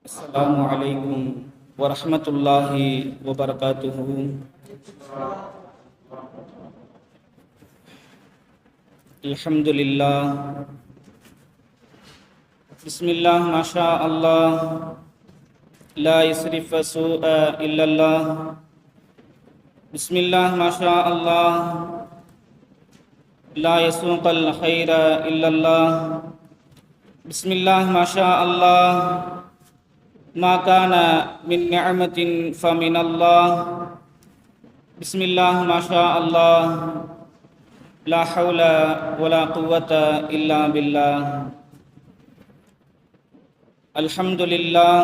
السلام عليكم ورحمة الله وبركاته. الحمد لله. بسم الله ما شاء الله. لا يصرف سوء إلا الله. بسم الله ما شاء الله. لا يسوق الخير إلا الله. بسم الله ما شاء الله. ما كان من نعمة فمن الله. بسم الله ما شاء الله. لا حول ولا قوة إلا بالله. الحمد لله.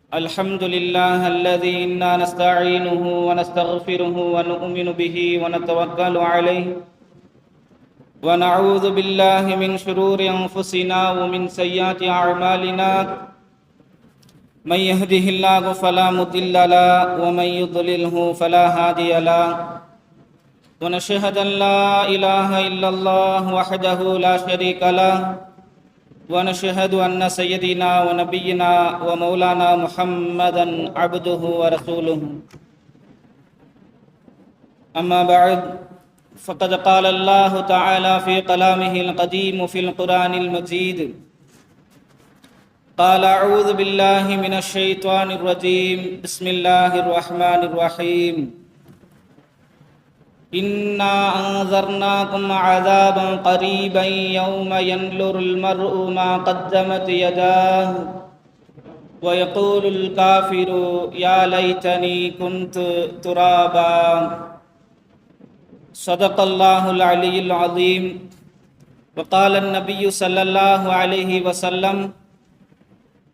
الحمد لله الذي إنا نستعينه ونستغفره ونؤمن به ونتوكل عليه ونعوذ بالله من شرور أنفسنا ومن سيئات أعمالنا. من يهده الله فلا مضل له ومن يضلله فلا هادي له. ونشهد أن لا إله إلا الله وحده لا شريك له. ونشهد أن سيدنا ونبينا ومولانا محمدا عبده ورسوله. أما بعد، فقد قال الله تعالى في كلامه القديم في القرآن المجيد: قال أعوذ بالله من الشيطان الرجيم. بسم الله الرحمن الرحيم. إنا أنذرناكم عذابا قريبا يوم ينظر المرء ما قدمت يداه ويقول الكافر يا ليتني كنت ترابا. صدق الله العلي العظيم. وقال النبي صلى الله عليه وسلم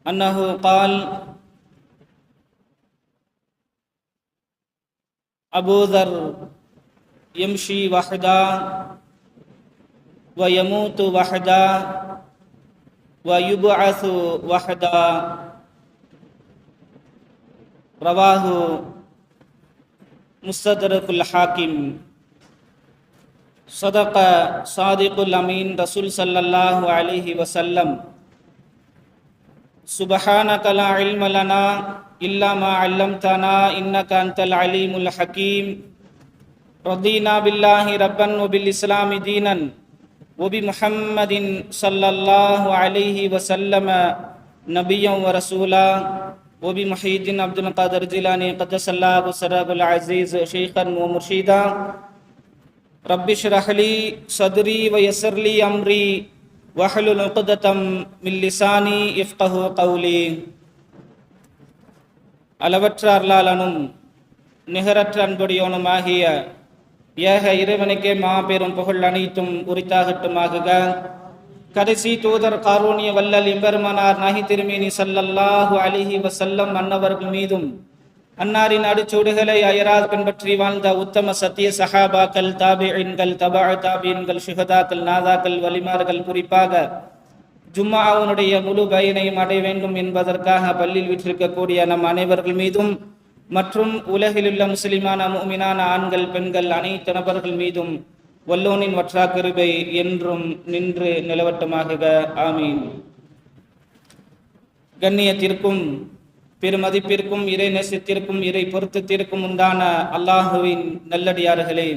أنه قال: أبو ذر يمشي وحدا ويموت وحدا ويبعث وحدا. رواه مستدرك الحاكم. صدق صادق الأمين رسول صلى الله عليه وسلم. سبحانك لا علم لنا إلا ما علمتنا إنك أنت العليم الحكيم. رضينا بالله ربا وبالإسلام دينا وبمحمد صلى الله عليه وسلم نبيا ورسولا وبمحي الدين عبد القادر الجيلاني قدس الله سره العزيز شيخا ومرشدا. رب اشرح لي صدري ويسر لي أمري واحلل عقدة من لساني يفقهوا قولي. அளவற்ற அருளாளனும் நிகரற்ற அன்புடையோனுமாகிய ஏக இறைவனுக்கே மாபெரும் புகழ் அனைத்தும் உரித்தாகட்டுமாகுக. கடைசி தூதர் காரூணிய வல்லல் எம்பெருமானார் நாகி திருமேனி ஸல்லல்லாஹு அலைஹி வஸல்லம் அன்னவர்கள் மீதும் அன்னாரின் அடிச்சூடுகளை அயராது பின்பற்றி வாழ்ந்த உத்தம சத்திய சஹாபாக்கள், தாபிஈன்கள், தபா தாபிஈன்கள், ஷுஹதாக்கள், நாதாக்கள், வலிமார்கள், குறிப்பாக ஜும்ஆவுடைய முழு பயனையும் அடைய வேண்டும் என்பதற்காக பள்ளியில் விற்றிருக்கக்கூடிய நம் அனைவர்கள் மீதும் மற்றும் உலகிலுள்ள முஸ்லிமான முஃமினான ஆண்கள், பெண்கள் அனைத்து நபர்கள் மீதும் வல்லோனின் வற்றா கிருபை என்றும் நின்று நிலவட்டமாகுக. ஆமீன். கண்ணியத்திற்கும் பெருமதிப்பிற்கும் இறை நேசத்திற்கும் இறை பொருத்தத்திற்கும் உண்டான அல்லாஹுவின் நல்லடியார்களே,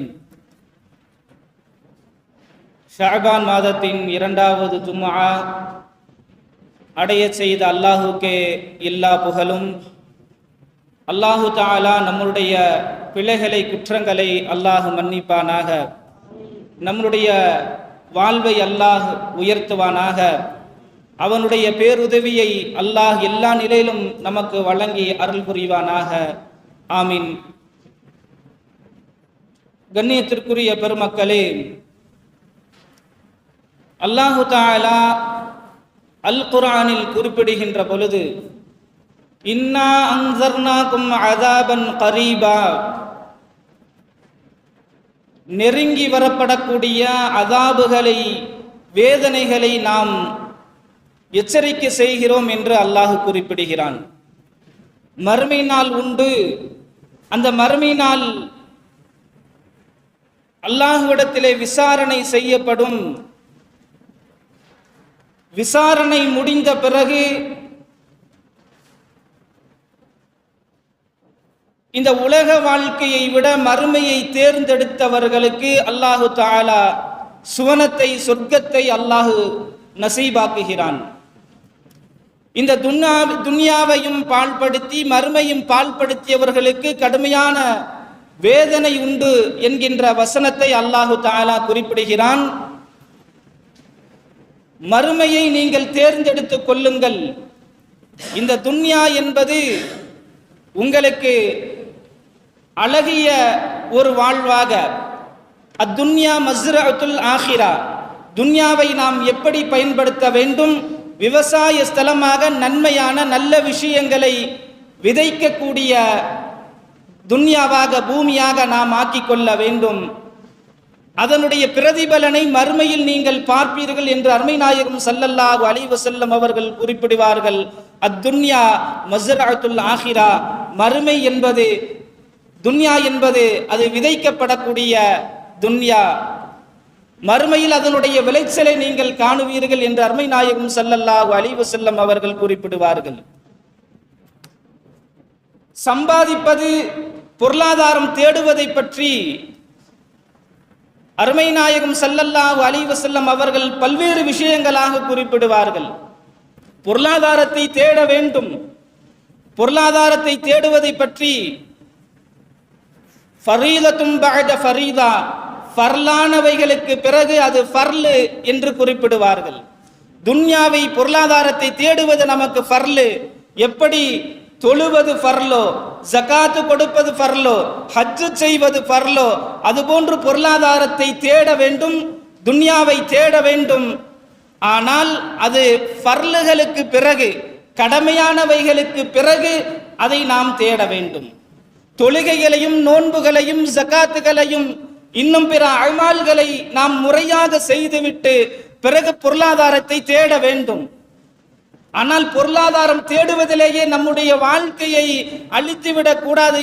ஷஅபான் மாதத்தின் 2வது ஜும்ஆ அடைய செய்த அல்லாஹுக்கே எல்லா புகழும். அல்லாஹு தஆலா நம்முடைய பிழைகளை, குற்றங்களை அல்லாஹ் மன்னிப்பானாக. நம்முடைய வாழ்வை அல்லாஹ் உயர்த்துவானாக. அவனுடைய பேருதவியை அல்லாஹ் எல்லா நிலையிலும் நமக்கு வழங்கி அருள் புரிவானாக. ஆமீன். கண்ணியத்திற்குரிய பெருமக்களே, அல்லாஹு தஆலா அல் குர்ஆனில் குறிப்பிடுகின்ற பொழுது, இன்னா அன்ஸர்னாகும் அஸாபன் கரீபா, நெருங்கி வரப்படக்கூடிய அஸாபுகளை, வேதனைகளை நாம் எச்சரிக்கை செய்கிறோம் என்று அல்லாஹ் குறிப்பிடுகிறான். மறுமை நாள் உண்டு. அந்த மறுமை நாள் அல்லாஹ்விடத்திலே விசாரணை செய்யப்படும். விசாரணை முடிந்த பிறகு இந்த உலக வாழ்க்கையை விட மறுமையை தேர்ந்தெடுத்தவர்களுக்கு அல்லாஹு தஆலா சுவனத்தை, சொர்க்கத்தை அல்லாஹு நசீபாக்குகிறான். இந்த துன்யாவையும் பாழ்படுத்தி மறுமையும் பாழ்படுத்தியவர்களுக்கு கடுமையான வேதனை உண்டு என்கின்ற வசனத்தை அல்லாஹு தஆலா குறிப்பிடுகிறான். மறுமையை நீங்கள் தேர்ந்தெடுத்துக் கொள்ளுங்கள். இந்த துன்யா என்பது உங்களுக்கு அழகிய ஒரு வாழ்வாக, அத்துன்யா மஸ்ரஅத்துல் ஆஹிரா, துன்யாவை நாம் எப்படி பயன்படுத்த வேண்டும், விவசாய ஸ்தலமாக நன்மையான நல்ல விஷயங்களை விதைக்கக்கூடிய துன்யாவாக, பூமியாக நாம் ஆக்கிக்கொள்ள வேண்டும். அதனுடைய பிரதிபலனை மறுமையில் நீங்கள் பார்ப்பீர்கள் என்று அருமை நாயகம் ஸல்லல்லாஹு அலைஹி வஸல்லம் அவர்கள் குறிப்பிடுவார்கள். அத்துன்யா மஸ்ரஅத்துல் ஆஹிரா, மறுமை என்பது, துன்யா என்பது அது விதைக்கப்படக்கூடிய துன்யா. மறுமையில் அதனுடைய விளைச்சலை நீங்கள் காணுவீர்கள் என்று அருமை நாயகம் ஸல்லல்லாஹு அலைஹி வஸல்லம் அவர்கள் குறிப்பிடுவார்கள். சம்பாதிப்பது, பொருளாதாரம் தேடுவதை பற்றி அருமை நாயகம் ஸல்லல்லாஹு அலைஹி வஸல்லம் அவர்கள் பல்வேறு விஷயங்களாக குறிப்பிடுவார்கள். பொருளாதாரத்தை தேட வேண்டும். பொருளாதாரத்தை தேடுவதை பற்றி ஃபரீதத்தும் பஅத ஃபரீதா, ஃபர்லானவைகளுக்கு பிறகு அது ஃபர்லு என்று குறிப்பிடுவார்கள். துன்யாவை, பொருளாதாரத்தை தேடுவது நமக்கு ஃபர்லு. எப்படி தொழுவது ஃபர்லோ, ஜகாத்து கொடுப்பது ஃபர்லோ, ஹஜ்ஜு செய்வது ஃபர்லோ, அதுபோன்று பொருளாதாரத்தை தேட வேண்டும், துன்யாவை தேட வேண்டும். ஆனால் அது ஃபர்லுகளுக்கு பிறகு, கடமையானவைகளுக்கு பிறகு அதை நாம் தேட வேண்டும். தொழுகைகளையும் நோன்புகளையும் ஜகாத்துகளையும் இன்னும் பிற அமால்களை நாம் முறையாக செய்துவிட்டு பிறகு பொருளாதாரத்தை தேட வேண்டும். ஆனால் பொருளாதாரம் தேடுவதிலேயே நம்முடைய வாழ்க்கையை அழித்துவிடக் கூடாது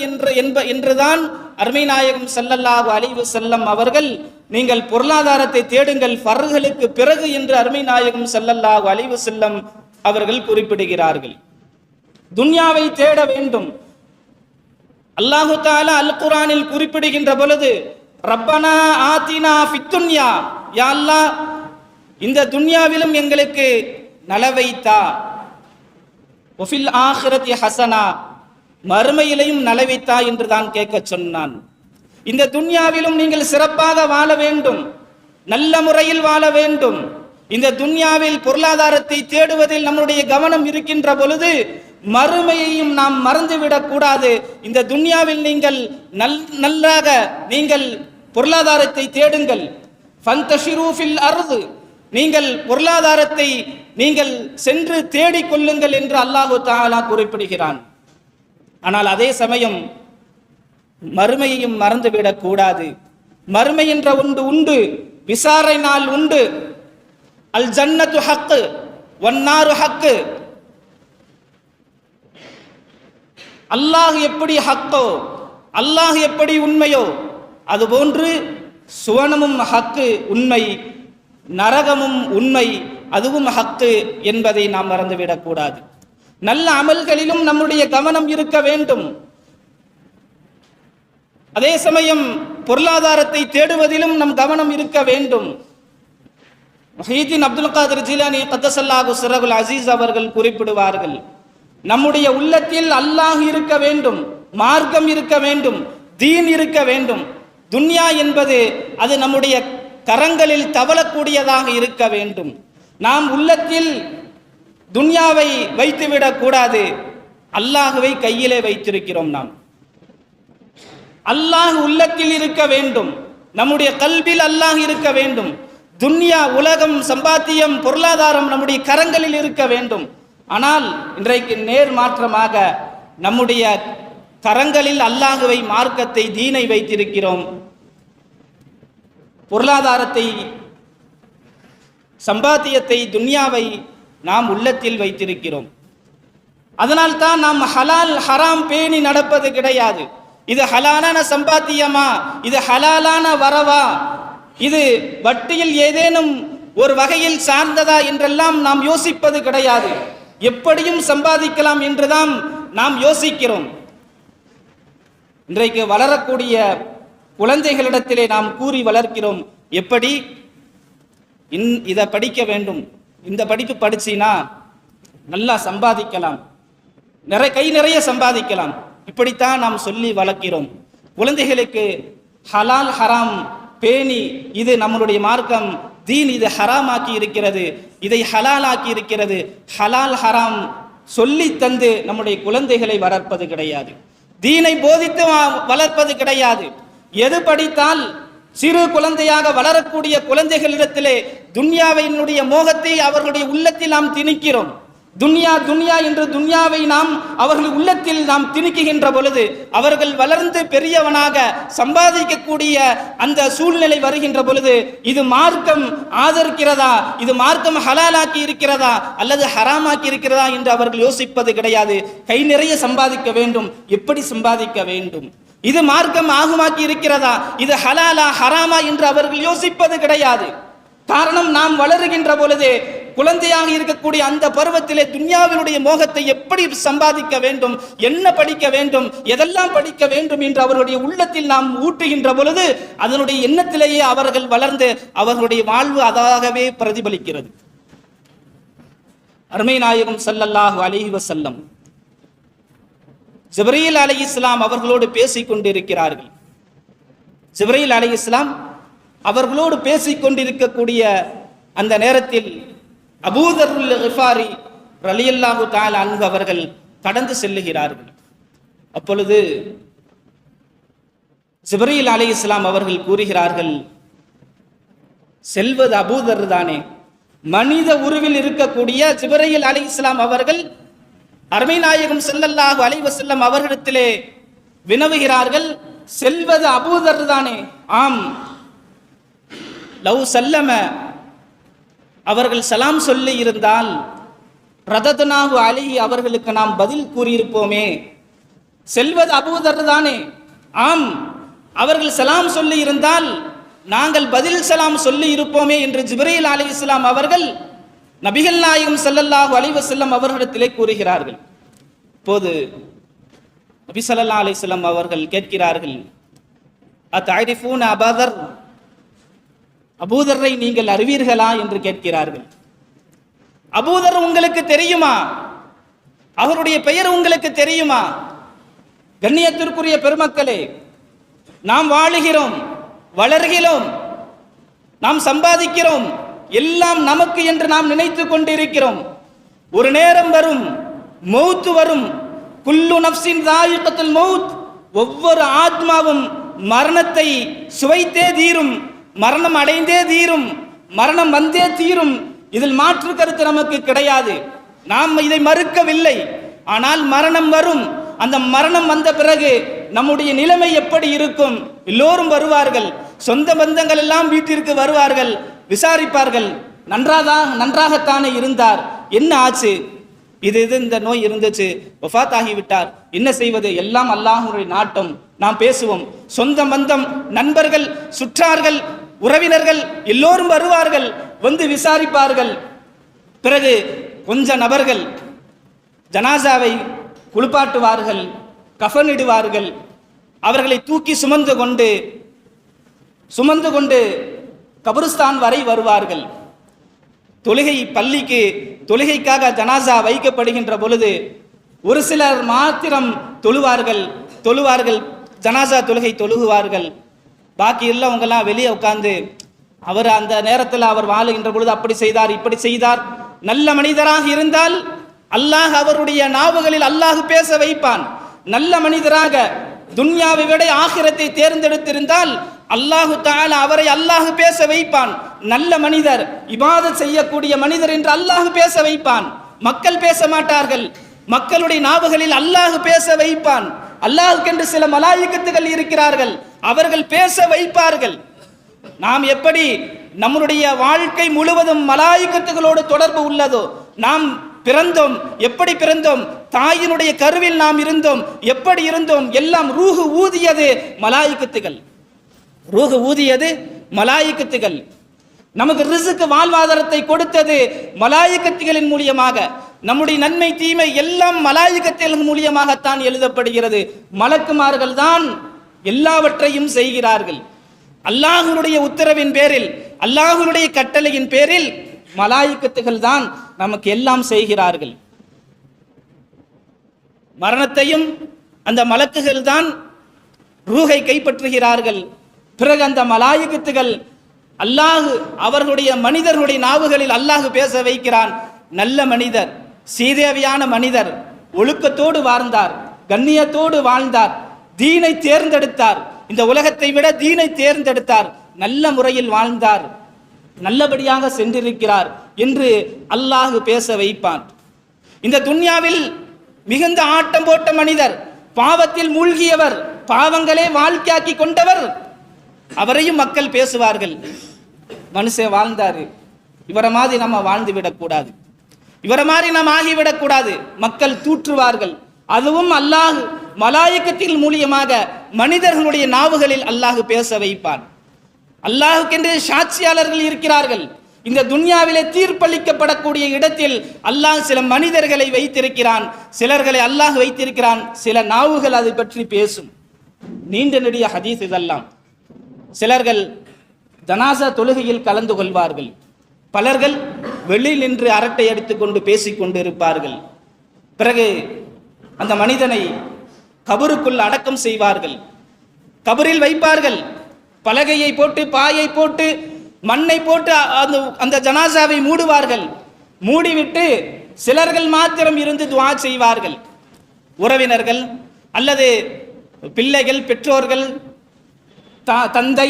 என்றுதான் அருமை நாயகம் ஸல்லல்லாஹு அலைஹி வஸல்லம் அவர்கள், நீங்கள் பொருளாதாரத்தை தேடுங்கள் ஃபர்களுக்கு பிறகு என்று அருமை நாயகம் ஸல்லல்லாஹு அலைஹி வஸல்லம் அவர்கள் குறிப்பிடுகிறார்கள். துன்யாவை தேட வேண்டும். அல்லாஹு தஆலா அல் குர்ஆனில் குறிப்பிடுகின்ற பொழுது, ரப்பனா ஆத்தினா ஃபித் துன்யா, யா அல்லாஹ் இந்த துன்யாவிலும் எங்களுக்கு நலவைத்தா, வஃபில் ஆখিরাতি ஹஸனா, மறுமையிலையும் நலவைத்தா என்று தான் கேட்க சொன்னான். இந்த துன்யாவிலும் நீங்கள் சிறப்பாக வாழ வேண்டும், நல்ல முறையில் வாழ வேண்டும். இந்த துன்யாவில் பொருளாதாரத்தை தேடுவதில் நம்முடைய கவனம் இருக்கின்ற பொழுது மறுமையையும் நாம் மறந்துவிடக் கூடாது. இந்த துன்யாவில் நீங்கள் நல்லாக நீங்கள் பொருளாதாரத்தை தேடுங்கள். ஃபந்தஷிரு ஃபில் அர்து, நீங்கள் பொருளாதாரத்தை நீங்கள் சென்று தேடிக் கொள்ளுங்கள் என்று அல்லாஹு தஆலா குறிப்பிடுகிறான். ஆனால் அதே சமயம் மறுமையையும் மறந்துவிடக் கூடாது. மறுமை என்ற ஒன்று உண்டு, விசாரணை நாள் உண்டு. அல் ஜன்னத்து ஹக்கு வன்னாரு ஹக்கு. அல்லாஹ் எப்படி ஹக்கோ, அல்லாஹ் எப்படி உண்மையோ, அதுபோன்று சுவனமும் ஹக்கு உண்மை, நரகமும் உண்மை, அதுவும் ஹக்கு என்பதை நாம் மறந்துவிடக் கூடாது. நல்ல அமல்களிலும் நம்முடைய கவனம் இருக்க வேண்டும். அதே சமயம் பொருளாதாரத்தை தேடுவதிலும் நம் கவனம் இருக்க வேண்டும். முஹீதீன் அப்துல் காதிர் ஜீலானி கத்தஸல்லாஹு சிர்ரஹுல் அஸீஸ் அவர்கள் குறிப்பிடுவார்கள், நம்முடைய உள்ளத்தில் அல்லாஹ் இருக்க வேண்டும், மார்க்கம் இருக்க வேண்டும், தீன் இருக்க வேண்டும். துன்யா என்பது அது நம்முடைய கரங்களில் தவளக்கூடியதாக இருக்க வேண்டும். நாம் உள்ளத்தில் துன்யாவை வைத்துவிடக் கூடாது. அல்லாஹ்வை கையிலே வைத்திருக்கிறோம். நாம் அல்லாஹ் உள்ளத்தில் இருக்க வேண்டும், நம்முடைய கல்பில் அல்லாஹ் இருக்க வேண்டும். துன்யா, உலகம், சம்பாத்தியம், பொருளாதாரம் நம்முடைய கரங்களில் இருக்க வேண்டும். ஆனால் இன்றைக்கு நேர் மாற்றமாக நம்முடைய கரங்களில் அல்லாஹ்வை, மார்க்கத்தை, தீனை வைத்திருக்கிறோம். பொருளாதாரத்தை, சம்பாத்தியத்தை, துன்யாவை நாம் உள்ளத்தில் வைத்திருக்கிறோம். அதனால் தான் நாம் ஹலால் ஹராம் பேணி நடப்பது கிடையாது. இது ஹலாலான சம்பாத்தியமா, இது ஹலாலான வரவா, இது வட்டியில் ஏதேனும் ஒரு வகையில் சார்ந்ததா என்றெல்லாம் நாம் யோசிப்பது கிடையாது. எப்படியும் சம்பாதிக்கலாம் என்றுதான் நாம் யோசிக்கிறோம். இன்றைக்கு வளரக்கூடிய குழந்தைகளிடத்திலே நாம் கூறி வளர்க்கிறோம், எப்படி இதை படிக்க வேண்டும், இந்த படிப்பு படிச்சினா நல்லா சம்பாதிக்கலாம், கை நிறைய சம்பாதிக்கலாம், இப்படித்தான் நாம் சொல்லி வளர்க்கிறோம். குழந்தைகளுக்கு ஹலால் ஹராம் பேணி, இது நம்மளுடைய மார்க்கம் தீன் இது ஹராமாக்கி இருக்கிறது, இதை ஹலாலாக்கி இருக்கிறது, ஹலால் ஹராம் சொல்லி தந்து நம்முடைய குழந்தைகளை வளர்ப்பது கிடையாது, தீனை போதித்து வளர்ப்பது கிடையாது. எது படித்தால் சிறு குழந்தையாக வளரக்கூடிய குழந்தைகளிடத்திலே துன்யாவினுடைய மோகத்தை அவர்களுடைய உள்ளத்தில் நாம் திணிக்கிறோம். துன்யா துன்யா என்று துன்யாவை நாம் அவர்கள் உள்ளத்தில் நாம் திணிக்குகின்ற பொழுது அவர்கள் வளர்ந்து பெரியவனாக சம்பாதிக்கக்கூடிய அந்த சூழ்நிலை வருகின்ற பொழுது இது மார்க்கம் ஆதரிக்கிறதா, இது மார்க்கம் ஹலாலாக்கி இருக்கிறதா அல்லது ஹராமாக்கி இருக்கிறதா என்று அவர்கள் யோசிப்பது கிடையாது. கை நிறைய சம்பாதிக்க வேண்டும், எப்படி சம்பாதிக்க வேண்டும், இது மார்க்கம் ஆகுமாக்கி இருக்கிறதா, இது ஹலாலா ஹராமா என்று அவர்கள் யோசிப்பது கிடையாது. காரணம், நாம் வளருகின்ற பொழுது குழந்தையாக இருக்கக்கூடிய அந்த பருவத்திலே துன்யாவினுடைய மோகத்தை எப்படி சம்பாதிக்க வேண்டும், என்ன படிக்க வேண்டும், எதெல்லாம் படிக்க வேண்டும் என்று அவருடைய உள்ளத்தில் நாம் ஊட்டுகின்ற பொழுது அதனுடைய எண்ணத்திலேயே அவர்கள் வளர்ந்து அவர்களுடைய வாழ்வு அதாகவே பிரதிபலிக்கிறது. அருமை நாயகம் ஸல்லல்லாஹு அலைஹி வஸல்லம் ஜிப்ரீல் அலைஹிஸ்ஸலாம் அவர்களோடு பேசிக் கொண்டிருக்கிறார்கள். ஜிப்ரீல் அலைஹிஸ்ஸலாம் அவர்களோடு பேசிக் கொண்டிருக்கக்கூடிய அந்த நேரத்தில் அபூ தர்ருல் கிஃபாரி ரலியல்லாஹு தஆலா அன்ஹு அவர்கள் கடந்து செல்லுகிறார்கள். அப்பொழுது ஜிப்ரீல் அலைஹிஸ்ஸலாம் அவர்கள் கூறுகிறார்கள், செல்வது அபூ தர் தானே? மனித உருவில் இருக்கக்கூடிய ஜிப்ரீல் அலைஹிஸ்ஸலாம் அவர்கள் அருமை நாயகம் ஸல்லல்லாஹு அலைஹி வஸல்லம் அவர்களிடத்திலே வினவுகிறார்கள், செல்வது அபூ தர் தானே? ஆம். லவ் சல்லம, அவர்கள் சலாம் சொல்லி இருந்தால் ரதத்னாஹு அலைஹி, அவர்களுக்கு நாம் பதில் கூறியிருப்போமே. செல்வது அபூ தர் தானே? ஆம். அவர்கள் சலாம் சொல்லி இருந்தால் நாங்கள் பதில் சலாம் சொல்லி இருப்போமே என்று ஜிப்ரீல் அலைஹிஸ்ஸலாம் அவர்கள் நபிகள் நாயகம் ஸல்லல்லாஹு அலைஹி வஸல்லம் அவர்களிடத்திலே கூறுகிறார்கள். இப்போது நபி ஸல்லல்லாஹு அலைஹி வஸல்லம் அவர்கள் கேட்கிறார்கள், அத்தஅரிஃபூன அபூ தர், அபூ தர்ரை நீங்கள் அறிவீர்களா என்று கேட்கிறார்கள். அபூ தர் உங்களுக்கு தெரியுமா? அவருடைய பெயர் உங்களுக்கு தெரியுமா? கண்ணியத்திற்குரிய பெருமக்களே, நாம் வாழுகிறோம், வளர்கிறோம், நாம் சம்பாதிக்கிறோம், எல்லாம் நமக்கு என்று நாம் நினைத்து கொண்டிருக்கிறோம். ஒரு நேரம் வரும், மௌத் வரும். குல்லு நஃப்ஸின் தாயிகத்துல் மௌத், ஒவ்வொரு ஆத்மாவும் மரணத்தை சுவைத்தே தீரும், மரணம் அடைந்தே தீரும், மரணம் வந்தே தீரும். இதில் மாற்று கருத்து நமக்கு கிடையாது, நாம் இதை மறுக்கவில்லை. ஆனால் மரணம் வரும். அந்த மரணம் வந்த பிறகு நம்முடைய நிலைமை எப்படி இருக்கும்? எல்லோரும் வருவார்கள், சொந்த பந்தங்கள் எல்லாம் வீட்டிற்கு வருவார்கள், விசாரிப்பார்கள், நன்றாகத்தானே இருந்தார், என்ன ஆச்சு, இது இந்த நோய் இருந்துச்சு, வஃபாத் ஆகிவிட்டார், என்ன செய்வது, எல்லாம் அல்லாஹ்வுடைய நாட்டம். நாம் பேசுவோம். சொந்த பந்தம், நண்பர்கள், சுற்றார்கள், உறவினர்கள் எல்லோரும் வருவார்கள், வந்து விசாரிப்பார்கள். பிறகு கொஞ்ச நபர்கள் ஜனாசாவை குளிப்பாட்டுவார்கள், கஃனிடுவார்கள், அவர்களை தூக்கி சுமந்து கொண்டு கபருஸ்தான் வரை வருவார்கள். பள்ளிக்கு தொழுகைக்காக ஜனாசா வைக்கப்படுகின்ற பொழுது ஒரு சிலர் மாத்திரம் தொழுவார்கள், ஜனாசா தொழுகை தொழுகுவார்கள். பாக்கி இல்லவங்கெல்லாம் வெளியே உட்கார்ந்து அவர் அந்த நேரத்தில் அவர் வாழுகின்ற பொழுது அப்படி செய்தார், இப்படி செய்தார். நல்ல மனிதராக இருந்தால் அல்லாஹ் அவருடைய நாவுகளில் அல்லாஹ் பேச வைப்பான். நல்ல மனிதராக துன்யாவை விட ஆகிரத்தை தேர்ந்தெடுத்திருந்தால் அல்லாஹு தஆலா அவரை அல்லாஹ் பேச வைப்பான். நல்ல மனிதர், இபாதத் செய்யக்கூடிய மனிதர் என்று அல்லாஹ் பேச வைப்பான். மக்கள் பேச மாட்டார்கள், மக்களுடைய நாவுகளில் அல்லாஹ் பேச வைப்பான். அல்லாஹ்க்கென்று சில மலாயிகத்துகள் இருக்கிறார்கள், அவர்கள் பேச வைப்பார்கள். நாம் எப்படி நம்முடைய வாழ்க்கை முழுவதும் மலாயிகத்துகளோடு தொடர்பு உள்ளதோ, நாம் பிறந்தோம், எப்படி பிறந்தோம், தாயினுடைய கருவில் நாம் இருந்தோம், எப்படி இருந்தோம், எல்லாம் ரூஹு ஊதியது மலாயிகத்துகள், ரூஹு ஊதியது மலாயிகத்துகள். நமக்கு ரிஸ்க் வாழ்வாதாரத்தை கொடுத்தது மலாயிகத்துகளின் மூலியமாக. நம்முடைய நன்மை தீமை எல்லாம் மலாயிகத்தின் மூலியமாகத்தான் எழுதப்படுகிறது. மலக்குமார்கள் தான் எல்லாவற்றையும் செய்கிறார்கள். அல்லாஹ்வுடைய உத்தரவின் பேரில், அல்லாஹ்வுடைய கட்டளையின் பேரில் மலாயிகத்துகள் தான் நமக்கு எல்லாம் செய்கிறார்கள். மரணத்தையும் அந்த மலக்குகள் தான் ரூஹை கைப்பற்றுகிறார்கள். பிறகு அந்த மலாயிகத்துகள் அல்லாஹ் அவர்களுடைய மனிதர்களுடைய நாவுகளில் அல்லாஹ் பேச வைக்கிறான். நல்ல மனிதர், சீதேவியான மனிதர், ஒழுக்கத்தோடு வாழ்ந்தார், கண்ணியத்தோடு வாழ்ந்தார், தீனை தேர்ந்தெடுத்தார், இந்த உலகத்தை விட தீனை தேர்ந்தெடுத்தார், நல்ல முறையில் வாழ்ந்தார், நல்லபடியாக சென்றிருக்கிறார் என்று அல்லாஹ் பேச வைப்பான். இந்த துன்யாவில் மிகுந்த ஆட்டம் போட்ட மனிதர், பாவத்தில் மூழ்கியவர், பாவங்களே வாழ்க்கையாக்கி கொண்டவர், அவரையும் மக்கள் பேசுவார்கள். மனுஷன் வாழ்ந்தாரு, இவரை மாதிரி நம்ம வாழ்ந்து விடக்கூடாது, இவரை மாதிரி நாம் ஆகிவிடக்கூடாது, மக்கள் தூற்றுவார்கள். அதுவும் அல்லாஹ் மலாயிகத்தின் மூலியமாக மனிதர்களுடைய நாவுகளில் அல்லாஹ் பேச வைப்பான். அல்லாஹுக்கென்று சாட்சியாளர்கள் இருக்கிறார்கள். இந்த துன்யாவிலே தீர்ப்பளிக்கப்படக்கூடிய இடத்தில் அல்லாஹ் சில மனிதர்களை வைத்திருக்கிறான், சிலர்களை அல்லாஹ் வைத்திருக்கிறான். சில நாவுகள் அதை பற்றி பேசும். நீண்ட நெடிய ஹதீஸ் இதெல்லாம். சிலர்கள் ஜனாசா தொழுகையில் கலந்து கொள்வார்கள், பலர்கள் வெளியில் நின்று அரட்டை அடித்துக்கொண்டு பேசிக்கொண்டு இருப்பார்கள். பிறகு அந்த மனிதனை கபருக்குள் அடக்கம் செய்வார்கள், கபரில் வைப்பார்கள். பலகையை போட்டு, பாயை போட்டு, மண்ணை போட்டு அந்த ஜனாசாவை மூடுவார்கள். மூடிவிட்டு சிலர்கள் மாத்திரம் இருந்து துஆ செய்வார்கள். உறவினர்கள் அல்லது பிள்ளைகள், பெற்றோர்கள், தந்தை,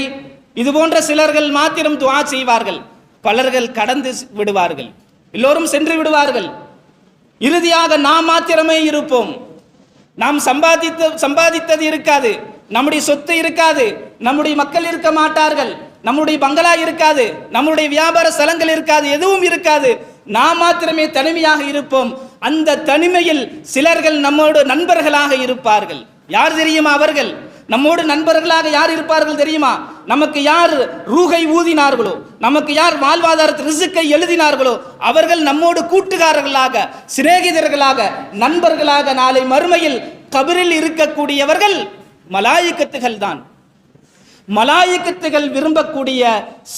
இது போன்ற சிலர்கள் மாத்திரம் துஆ செய்வார்கள். பலர்கள் கடந்து விடுவார்கள், எல்லோரும் சென்று விடுவார்கள். இறுதியாக நாம் மாத்திரமே இருப்போம். நாம் சம்பாதித்தது இருக்காது, நம்முடைய சொத்து இருக்காது, நம்முடைய மக்கள் இருக்க மாட்டார்கள், நம்முடைய பங்களா இருக்காது, நம்முடைய வியாபார ஸ்தலங்கள் இருக்காது, எதுவும் இருக்காது. நாம் மாத்திரமே தனிமையாக இருப்போம். அந்த தனிமையில் சிலர்கள் நம்மோடு நண்பர்களாக இருப்பார்கள். யார் தெரியுமா அவர்கள்? நம்மோடு நண்பர்களாக யார் இருப்பார்கள் தெரியுமா? நமக்கு யார் ரூஹை ஊதினார்களோ, நமக்கு யார் வாழ்வாதாரத்து ரிசுக்கை எழுதினார்களோ, அவர்கள் நம்மோடு கூட்டுக்காரர்களாக, சிநேகிதர்களாக, நண்பர்களாக நாளை மறுமையில் கபரில் இருக்கக்கூடியவர்கள் மலாயிகத்துகள் தான். மலாயிகத்துகள் விரும்பக்கூடிய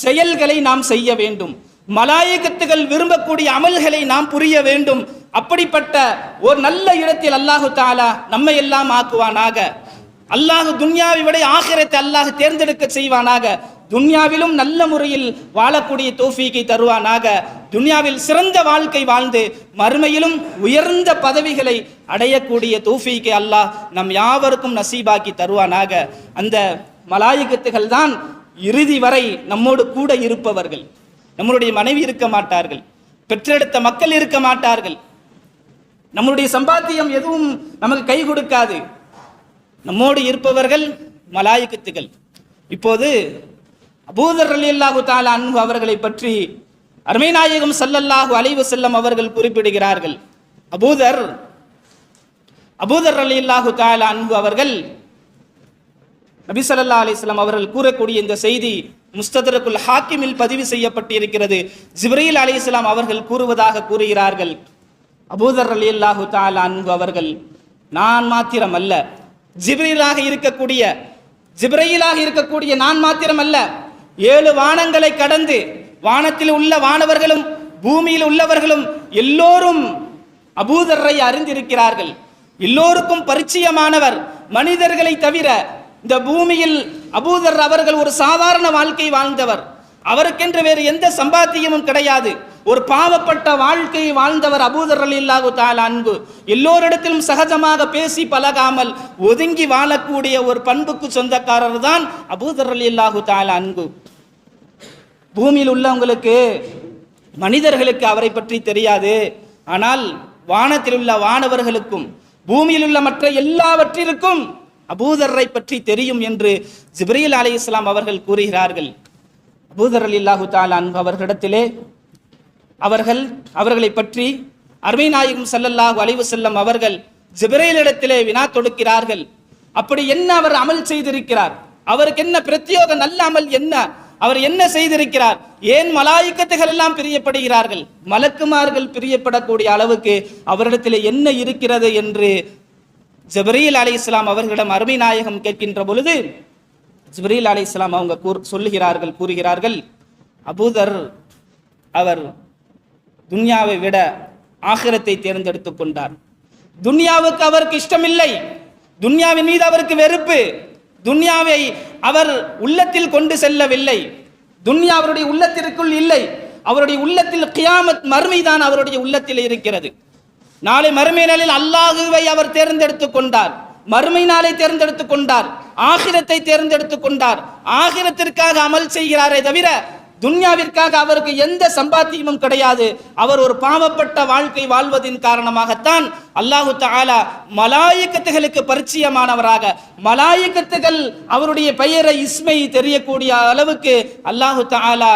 செயல்களை நாம் செய்ய வேண்டும், மலாயிகத்துகள் விரும்பக்கூடிய அமல்களை நாம் புரிய வேண்டும். அப்படிப்பட்ட ஒரு நல்ல இடத்தில் அல்லாஹு தஆலா நம்மை எல்லாம் ஆக்குவானாக. அல்லாஹ் துன்யாவை விட ஆகிரத்தை அல்லாஹ் தேர்ந்தெடுக்க செய்வானாக. துன்யாவிலும் நல்ல முறையில் வாழக்கூடிய தௌஃபீக்கை தருவானாக. துன்யாவில் சிறந்த வாழ்க்கை வாழ்ந்து மறுமையிலும் உயர்ந்த பதவிகளை அடையக்கூடிய தௌஃபீக்கை அல்லாஹ் நம் யாவருக்கும் நசீபாக்கி தருவானாக. அந்த மலாயிகத்துகள் தான் இறுதி வரை நம்மோடு கூட இருப்பவர்கள். நம்மளுடைய மனைவி இருக்க மாட்டார்கள், பெற்றெடுத்த மக்கள் இருக்க மாட்டார்கள், நம்முடைய சம்பாத்தியம் எதுவும் நமக்கு கை கொடுக்காது. நம்மோடு இருப்பவர்கள் மலாயிகத்துகள். இப்போது அபூதர் ரலியல்லாஹு தஆலா அன்ஹு அவர்களை பற்றி அருமை நாயகம் ஸல்லல்லாஹு அலைஹி வஸல்லம் அவர்கள் குறிப்பிடுகிறார்கள். அபூதர் ரலியல்லாஹு தஆலா அன்ஹு அவர்கள், நபி ஸல்லல்லாஹு அலைஹி வஸல்லம் அவர்கள் கூறக்கூடிய இந்த செய்தி முஸ்தத்ரக்குல் ஹாக்கிமில் பதிவு செய்யப்பட்டிருக்கிறது. ஜிப்ரீல் அலைஹிஸ்ஸலாம் அவர்கள் கூறுவதாக கூறுகிறார்கள். அபூதர் ரலியல்லாஹு தஆலா அன்ஹு அவர்கள், நான் மாத்திரம் அல்ல, ஜிப்ரீலாக இருக்கக்கூடிய நான் மாத்திரம் அல்ல, 7 வானங்களை கடந்து வானத்தில் உள்ள வானவர்களும் பூமியில் உள்ளவர்களும் எல்லோரும் அபூதர்ரை அறிந்திருக்கிறார்கள். எல்லோருக்கும் பரிச்சயமானவர். மனிதர்களை தவிர இந்த பூமியில் அபூதர் அவர்கள் ஒரு சாதாரண வாழ்க்கை வாழ்ந்தவர். அவருக்கென்று வேறு எந்த சம்பாத்தியமும் கிடையாது. ஒரு பாவப்பட்ட வாழ்க்கையை வாழ்ந்தவர் அபூதர் ரலியல்லாஹு தஆலா அன்ஹு. எல்லோரிடத்திலும் சகஜமாக பேசி பழகாமல் ஒதுங்கி வாழக்கூடிய ஒரு பண்புக்கு சொந்தக்காரர் தான் அபூதர் ரலியல்லாஹு தஆலா அன்ஹு. பூமியில் உள்ளவங்களுக்கு, மனிதர்களுக்கு அவரை பற்றி தெரியாது. ஆனால் வானத்தில் உள்ள வானவர்களுக்கும் பூமியில் உள்ள மற்ற எல்லாவற்றிற்கும் அபூதர்ரை பற்றி தெரியும் என்று ஜிப்ரீல் அலைஹிஸ்ஸலாம் அவர்கள் கூறுகிறார்கள். அபூதர் ரலியல்லாஹு தஆலா அன்ஹு அவர்களிடத்திலே அவர்களை பற்றி அருமை நாயகம் ஸல்லல்லாஹு அலைஹி வஸல்லம் அவர்கள் ஜிப்ரீலிடத்திலே வினா தொடுக்கிறார்கள். அப்படி என்ன அவர் அமல் செய்திருக்கிறார், அவருக்கு என்ன பிரத்யோக நல்ல அமல் என்ன அவர் என்ன செய்திருக்கிறார்? ஏன் மலாயிக்கத்துகள் எல்லாம் பிரியப்படுகிறார்கள்? மலக்குமார்கள் பிரியப்படக்கூடிய அளவுக்கு அவரிடத்தில் என்ன இருக்கிறது என்று ஜிப்ரீல் அலைஹிஸ்ஸலாம் அவர்களிடம் அருமை நாயகம் கேட்கின்ற பொழுது ஜிப்ரீல் அலைஹிஸ்ஸலாம் அவங்க கூறுகிறார்கள், அபூதர் அவர் துன்யாவை விட ஆகிரத்தை தேர்ந்தெடுத்துக் கொண்டார். துன்யாவுக்கு அவருக்கு இஷ்டமில்லை, துன்யாவின் மீது அவருக்கு வெறுப்பு, துன்யாவை அவர் உள்ளத்தில் கொண்டு செல்லவில்லை, துன்யா அவருடைய உள்ளத்திற்குள் இல்லை. அவருடைய உள்ளத்தில் கியாமத் மறுமைதான் அவருடைய உள்ளத்தில் இருக்கிறது. நாளை மறுமை நாளில் அல்லாஹுவை அவர் தேர்ந்தெடுத்துக் கொண்டார், மறுமை நாளை தேர்ந்தெடுத்துக் கொண்டார், ஆகிரத்தை தேர்ந்தெடுத்துக் கொண்டார். ஆகிரத்திற்காக அமல் செய்கிறாரே தவிர துன்யாவிற்காக அவருக்கு எந்த சம்பாத்தியமும் கிடையாது. அவர் ஒரு பாவப்பட்ட வாழ்க்கை வாழ்வதின் காரணமாகத்தான் அல்லாஹு தஆலா மலாயிக்கத்துகளுக்கு பரிச்சயமானவராக, மலாயிக்கத்துகள் அவருடைய பெயரை இஸ்மை தெரியக்கூடிய அளவுக்கு அல்லாஹு தஆலா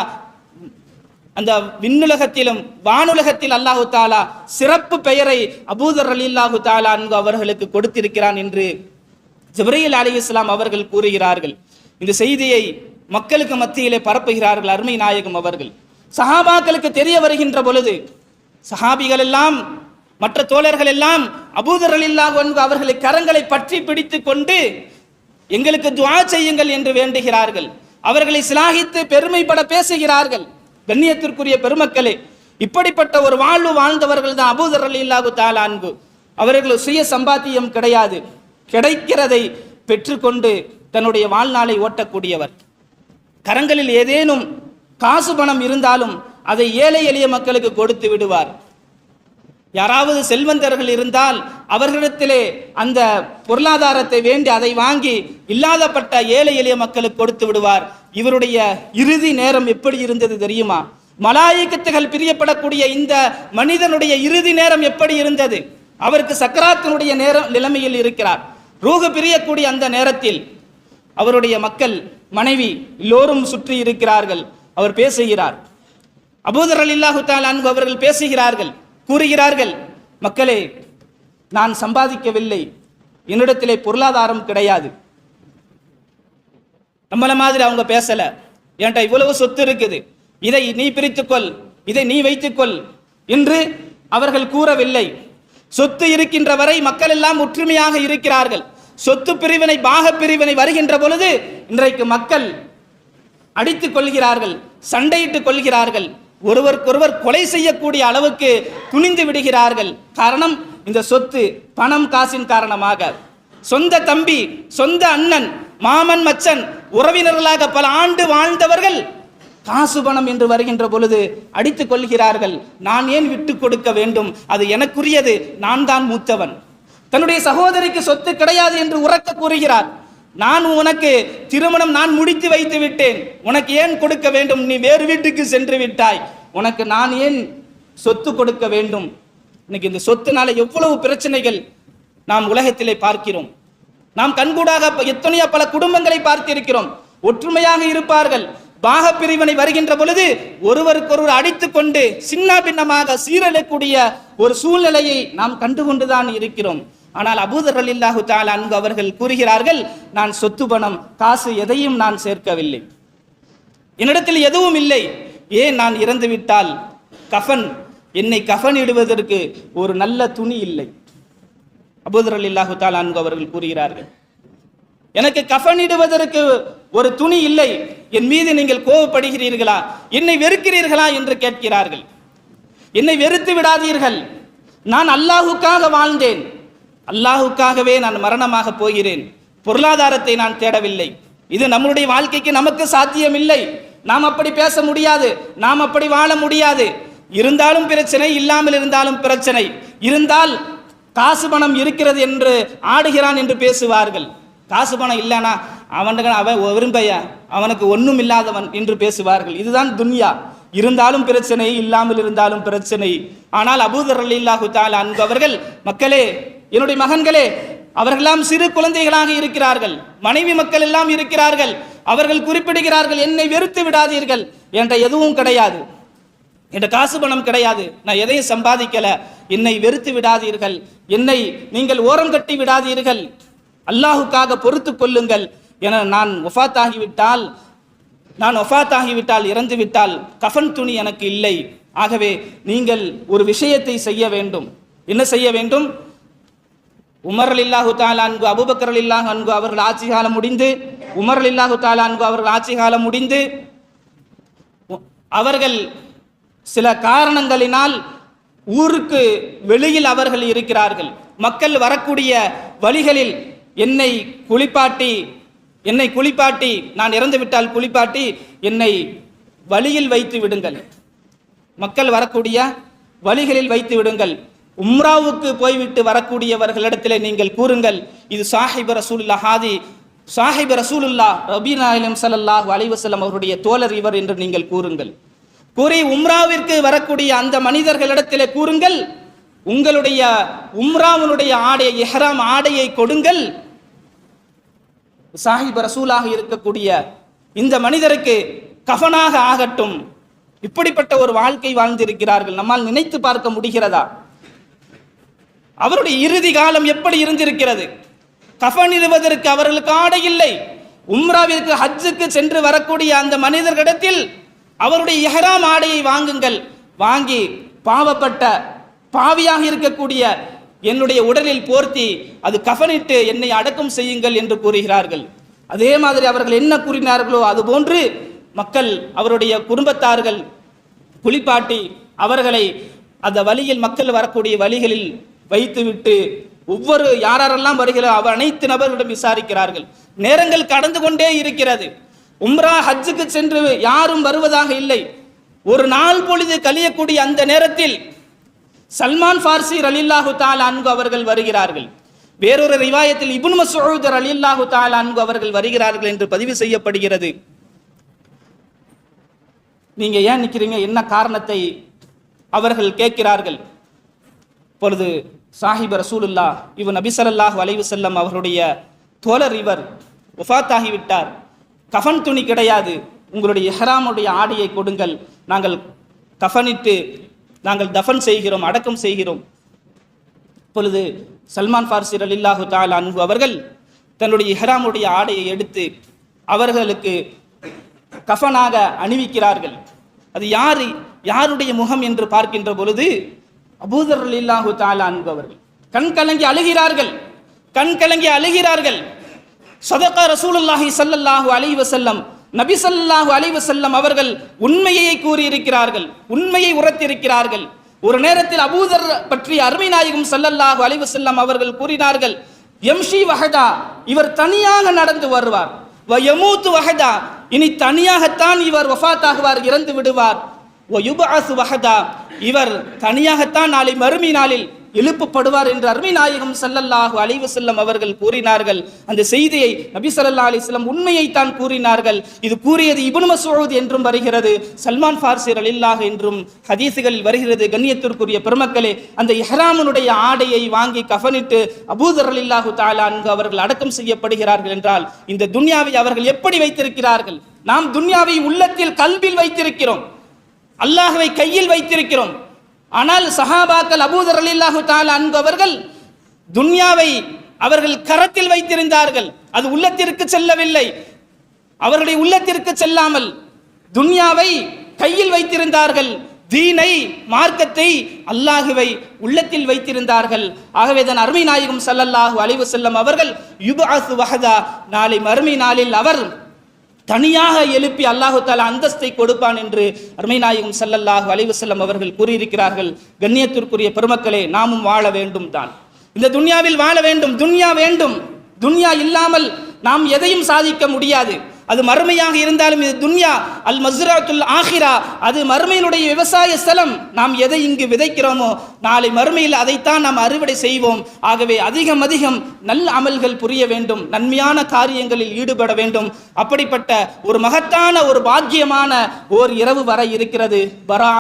அந்த விண்ணுலகத்திலும் வானுலகத்தில் அல்லாஹு தஆலா சிறப்பு பெயரை அபூதர் ரலியல்லாஹு தஆலா அன்ஹு அவர்களுக்கு கொடுத்திருக்கிறான் என்று ஜிப்ரீல் அலைஹிஸ்ஸலாம் அவர்கள் கூறுகிறார்கள். இந்த செய்தியை மக்களுக்கு மத்தியிலே பரப்புகிறார்கள் அருமை நாயகம் அவர்கள். சஹாபாக்களுக்கு தெரிய வருகின்ற பொழுது சஹாபிகள் எல்லாம் மற்ற தோழர்கள் எல்லாம் அபூதர் ரலியல்லாஹு அன்ஹு அவர்களை கரங்களை பற்றி பிடித்து கொண்டு எங்களுக்கு துஆ செய்யுங்கள் என்று வேண்டுகிறார்கள். அவர்களை சிலாகித்து பெருமைப்பட பேசுகிறார்கள். கண்ணியத்திற்குரிய பெருமக்களே, இப்படிப்பட்ட ஒரு வாழ்வு வாழ்ந்தவர்கள் தான் அபூதர் ரலியல்லாஹு தஆலா அன்ஹு. அவர்கள் சுய சம்பாத்தியம் கிடையாது, கிடைக்கிறதை பெற்றுக்கொண்டு தன்னுடைய வாழ்நாளை ஓட்டக்கூடியவர். கரங்களில் ஏதேனும் காசு பணம் இருந்தாலும் அதை ஏழை எளிய மக்களுக்கு கொடுத்து விடுவார். யாராவது செல்வந்தர்கள் இருந்தால் அவர்களிடத்திலே அந்த பொருளாதாரத்தை வேண்டி அதை வாங்கி இல்லாதப்பட்ட ஏழை எளிய மக்களுக்கு கொடுத்து விடுவார். இவருடைய இறுதி நேரம் எப்படி இருந்தது தெரியுமா? மலாயிக்கத்துகள் பிரியப்படக்கூடிய இந்த மனிதனுடைய இறுதி நேரம் எப்படி இருந்தது? அவருக்கு சக்கராத்தினுடைய நேரம் நிலைமையில் இருக்கிறார். ரூஹு பிரியக்கூடிய அந்த நேரத்தில் அவருடைய மக்கள், மனைவி எல்லோரும் சுற்றி இருக்கிறார்கள். அவர் பேசுகிறார். அபூதர் ரலியல்லாஹு தஆலா அன்ஹு அவர்கள் பேசுகிறார்கள், கூறுகிறார்கள், மக்களே, நான் சம்பாதிக்கவில்லை, என்னிடத்திலே பொருளாதாரம் கிடையாது. நம்மள மாதிரி அவங்க பேசல. என்கிட்ட இவ்வளவு சொத்து இருக்குது, இதை நீ பிரித்துக்கொள், இதை நீ வைத்துக்கொள் என்று அவர்கள் கூறவில்லை. சொத்து இருக்கின்ற வரை மக்கள் எல்லாம் ஒற்றுமையாக இருக்கிறார்கள். சொத்து பிரிவினை, பாக பிரிவினை வருகின்ற பொழுது இன்றைக்கு மக்கள் அடித்துக் கொள்கிறார்கள், சண்டையிட்டுக் கொள்கிறார்கள், ஒருவருக்கொருவர் கொலை செய்யக்கூடிய அளவுக்கு துணிந்து விடுகிறார்கள். காரணம், இந்த சொத்து பணம் காசின் காரணமாக. சொந்த தம்பி, சொந்த அண்ணன், மாமன், மச்சன், உறவினர்களாக பல ஆண்டு வாழ்ந்தவர்கள் காசு பணம் என்று வருகின்ற பொழுது அடித்துக் கொள்கிறார்கள். நான் ஏன் விட்டு கொடுக்க வேண்டும்? அது எனக்குரியது, நான் தான் மூத்தவன். தன்னுடைய சகோதரிக்கு சொத்து கிடையாது என்று உரக்க கூறுகிறார். நான் உனக்கு திருமணம் நான் முடித்து வைத்து விட்டேன், உனக்கு ஏன் கொடுக்க வேண்டும்? நீ வேறு வீட்டுக்கு சென்று விட்டாய், உனக்கு நான் ஏன் சொத்து கொடுக்க வேண்டும்? இன்னைக்கு இந்த சொத்துனால எவ்வளவு பிரச்சனைகள் நாம் உலகத்திலே பார்க்கிறோம். நாம் கண்கூடாக எத்தனையோ பல குடும்பங்களை பார்த்திருக்கிறோம். ஒற்றுமையாக இருப்பார்கள், பாக பிரிவினை வருகின்ற பொழுது ஒருவருக்கொருவர் அடித்துக் கொண்டு சின்ன பின்னமாக சீரழக்கூடிய ஒரு சூழ்நிலையை நாம் கண்டுகொண்டுதான் இருக்கிறோம். ஆனால் அபூதர் ரலியல்லாஹு தஆலா அன்ஹு அவர்கள் கூறுகிறார்கள், நான் சொத்து பணம் காசு எதையும் நான் சேர்க்கவில்லை, என்னிடத்தில் எதுவும் இல்லை. ஏன், நான் இறந்து விட்டால் கஃன், என்னை கஃன் இடுவதற்கு ஒரு நல்ல துணி இல்லை. அபூதர் ரலியல்லாஹு தஆலா அன்ஹு அவர்கள் கூறுகிறார்கள், எனக்கு கஃன் இடுவதற்கு ஒரு துணி இல்லை, என் மீது நீங்கள் கோபப்படுகிறீர்களா, என்னை வெறுக்கிறீர்களா என்று கேட்கிறார்கள். என்னை வெறுத்து விடாதீர்கள், நான் அல்லாஹுக்காக வாழ்ந்தேன், அல்லாஹுக்காகவே நான் மரணமாக போகிறேன். பொருளாதாரத்தை நான் தேடவில்லை. இது நம்முடைய வாழ்க்கைக்கு நமக்கு சாத்தியம் இல்லை. நாம் அப்படி பேச முடியாது, நாம் அப்படி வாழ முடியாது. இருந்தாலும் பிரச்சனை, இல்லாமல் இருந்தாலும் பிரச்சனை. இருந்தால் காசு பணம் இருக்கிறது என்று ஆடுகிறான் என்று பேசுவார்கள். காசு பணம் இல்லைனா அவன் விரும்பைய, அவனுக்கு ஒன்றும் இல்லாதவன் என்று பேசுவார்கள். இதுதான் துன்யா. இருந்தாலும் பிரச்சனை, இல்லாமல் இருந்தாலும் பிரச்சனை. ஆனால் அபூதர் ரலியல்லாஹு தஆலா அன்ஹு அவர்கள், மக்களே, என்னுடைய மகன்களே, அவர்களெல்லாம் சிறு குழந்தைகளாக இருக்கிறார்கள், மனைவி மக்கள் எல்லாம் இருக்கிறார்கள். அவர்கள் குறிப்பிடுகிறார்கள், என்னை வெறுத்து விடாதீர்கள், என்கிட்ட எதுவும் கிடையாது, என்கிட்ட காசு பணம் கிடையாது, நான் எதையும் சம்பாதிக்கல, என்னை வெறுத்து விடாதீர்கள், என்னை நீங்கள் ஓரம் கட்டி விடாதீர்கள், அல்லாஹுக்காக பொறுத்து கொள்ளுங்கள் என நான் வஃபாத்தாகிவிட்டால் நான் ஒஃபாத் ஆகிவிட்டால், இறந்து விட்டால் கஃன் துணி எனக்கு இல்லை. ஆகவே நீங்கள் ஒரு விஷயத்தை செய்ய வேண்டும். என்ன செய்ய வேண்டும்? உமர் ரலியல்லாஹு தஆலா அன்ஹு, அபூபக்கர் ரலியல்லாஹு அன்ஹு அவர்கள் ஆட்சி காலம் முடிந்து, உமர் ரலியல்லாஹு தஆலா அன்ஹு அவர்கள் ஆட்சி காலம் முடிந்து, அவர்கள் சில காரணங்களினால் ஊருக்கு வெளியில் அவர்கள் இருக்கிறார்கள். மக்கள் வரக்கூடிய வழிகளில் என்னை குளிப்பாட்டி நான் இறந்து விட்டால் குளிப்பாட்டி என்னை வழியில் வைத்து விடுங்கள், மக்கள் வரக்கூடிய வழிகளில் வைத்து விடுங்கள். உம்ராவுக்கு போய்விட்டு வரக்கூடியவர்களிடத்தில் நீங்கள் கூறுங்கள், இது சாஹிப் ரசூலுல்லாஹ் நபி நாயகம் ஸல்லல்லாஹு அலைஹி வஸல்லம் அவருடைய தோழர் இவர் என்று நீங்கள் கூறுங்கள். கூறி உம்ராவிற்கு வரக்கூடிய அந்த மனிதர்களிடத்தில் கூறுங்கள், உங்களுடைய உம்ராவுடைய ஆடை, இஹ்ராம் ஆடையை கொடுங்கள். சாஹிப் ரசூலாக இருக்கக்கூடிய இந்த மனிதருக்கு கஃனாக ஆகட்டும். இப்படிப்பட்ட ஒரு வாழ்க்கை வாழ்ந்திருக்கிறார்கள். நம்மால் நினைத்து பார்க்க முடிகிறதா? அவருடைய இறுதி காலம் எப்படி இருந்திருக்கிறது? கஃன் இடுவதற்கு அவர்களுக்கு ஆடை இல்லை. உம்ராவிற்கு, ஹஜ்ஜுக்கு சென்று வரக்கூடிய அந்த மனிதர்களிடத்தில் அவருடைய இஹ்ராம் ஆடையை வாங்குங்கள், வாங்கி பாவப்பட்ட பாவியாக இருக்கக்கூடிய என்னுடைய உடலில் போர்த்தி அது கஃனிட்டு என்னை அடக்கம் செய்யுங்கள் என்று கூறுகிறார்கள். அதே மாதிரி அவர்கள் என்ன கூறினார்களோ அதுபோன்று மக்கள், அவருடைய குடும்பத்தார்கள் குளிப்பாட்டி அவர்களை அந்த வழியில், மக்கள் வரக்கூடிய வழிகளில் வைத்துவிட்டு ஒவ்வொரு யாரெல்லாம் வருகிறார் அவர் அனைத்து நபர்களிடம் விசாரிக்கிறார்கள். நேரங்கள் கடந்து கொண்டே இருக்கிறது. உம்ரா, ஹஜ்ஜுக்கு சென்று யாரும் வருவதாக இல்லை. ஒரு நாள் பொழுது கழியக்கூடிய அந்த நேரத்தில் சல்மான் ஃபார்சி ரலியல்லாஹு தஆலா அன்ஹு அவர்கள் வருகிறார்கள். வேறொரு ரிவாயத்தில் இப்னு மஸ்ஊத் ரலியல்லாஹு தஆலா அன்ஹு அவர்கள் வருகிறார்கள் என்று பதிவு செய்யப்படுகிறது. நீங்க ஏன் நிக்கிறீங்க, என்ன காரணத்தை அவர்கள் கேட்கிறார்கள். பொழுது சாஹிப் ரசூலுல்லாஹ் இவர் நபி ஸல்லல்லாஹு அலைஹி வஸல்லம் அவருடைய தோழர் இவர் வஃபாத் ஆகிவிட்டார், கஃன் துணி கிடையாது, உங்களுடைய இஹ்ராமுடைய ஆடையை கொடுங்கள், நாங்கள் கஃனிட்டு நாங்கள் தஃன் செய்கிறோம், அடக்கம் செய்கிறோம். பொழுது சல்மான் ஃபார்சி ரலியல்லாஹு தஆலா அன்ஹு அவர்கள் தன்னுடைய இஹ்ராமுடைய ஆடையை எடுத்து அவர்களுக்கு கஃனாக அணிவிக்கிறார்கள். அது யாருடைய முகம் என்று பார்க்கின்ற பொழுது அபூதர் ரலியல்லாஹு தஆலா அன்ஹு அவர்கள் கண் கலங்கி அழுகிறார்கள். ஸதக ரசூலுல்லாஹி ஸல்லல்லாஹு அலைஹி வஸல்லம், நபி ஸல்லல்லாஹு அலைஹி வஸல்லம் அவர்கள் உண்மையை கூறியிருக்கிறார்கள், உண்மையை உரைத்திருக்கிறார்கள். ஒரு நேரத்தில் அபூதர் பற்றி அருமை நாயகம் ஸல்லல்லாஹு அலைஹி வஸல்லம் அவர்கள் கூறினார்கள், யம்ஷி வஹதா, இவர் தனியாக நடந்து வருவார், வ யமூத்து வஹதா, இனி தனியாகத்தான் இவர் வஃபாத் ஆகுவார், இறந்து விடுவார், வ யுபஅஸ் வஹதா, இவர் தனியாகத்தான் நாளை மறுமை நாளில் எழுப்பப்படுவார் என்று அருமை நாயகம் ஸல்லல்லாஹு அலைஹி வஸல்லம் அவர்கள் கூறினார்கள். அந்த செய்தியை நபி ஸல்லல்லாஹு அலைஹி வஸல்லம் உண்மையை தான் கூறினார்கள். இது கூறியது இப்னு மஸ்ஊத் என்றும் வருகிறது, சல்மான் ஃபார்சி ரலியல்லாஹு என்றும் ஹதீஸுகளில் வருகிறது. கண்ணியத்திற்குரிய பெருமக்களே, அந்த இஹ்ராமுடைய ஆடையை வாங்கி கஃனிட்டு அபூதர் ரலியல்லாஹு தஆலா அன்ஹு அவர்கள் அடக்கம் செய்யப்படுகிறார்கள் என்றால் இந்த துன்யாவை அவர்கள் எப்படி வைத்திருக்கிறார்கள்? நாம் துன்யாவை உள்ளத்தில், கல்பில் வைத்திருக்கிறோம், அல்லாஹ்வை கையில் வைத்திருக்கிறோம். ஆனால் சஹாபாக்கள் அபூதர் ரலியல்லாஹு தஆலா அன்ஹு அவர்கள் துன்யாவை அவர்கள் கரத்தில் வைத்திருந்தார்கள், அது உள்ளத்திற்கு செல்லவில்லை. அவர்களுடைய உள்ளத்திற்கு செல்லாமல் துன்யாவை கையில் வைத்திருந்தார்கள், தீனை, மார்க்கத்தை, அல்லாஹுவை உள்ளத்தில் வைத்திருந்தார்கள். ஆகவே தான் அருமை நாயகம் ஸல்லல்லாஹு அலைஹி வஸல்லம் அவர்கள் யுபஅஸ் வஹதா, நாளை மறுமை நாளில் அவர் தனியாக எழுப்பி அல்லாஹு தஆலா அந்தஸ்தை கொடுப்பான் என்று அருமை நாயகம் ஸல்லல்லாஹு அலைஹி வஸல்லம் அவர்கள் கூறியிருக்கிறார்கள். கண்ணியத்திற்குரிய பெருமக்களே, நாமும் வாழ வேண்டும் தான், இந்த துன்யாவில் வாழ வேண்டும். துன்யா வேண்டும். துன்யா இல்லாமல் நாம் எதையும் சாதிக்க முடியாது. அது மறுமையாக இருந்தாலும் இது துன்யா அல் மஸ்ரஅத்துல் ஆஹிரா, அது மறுமையினுடைய விவசாய ஸ்தலம். நாம் எதை இங்கு விதைக்கிறோமோ நாளை மறுமையில் அதைத்தான் நாம் அறுவடை செய்வோம். ஆகவே அதிகம் நல்ல அமல்கள் புரிய வேண்டும், நன்மையான காரியங்களில் ஈடுபட வேண்டும். அப்படிப்பட்ட ஒரு மகத்தான, ஒரு பாக்கியமான ஓர் இரவு வர இருக்கிறது.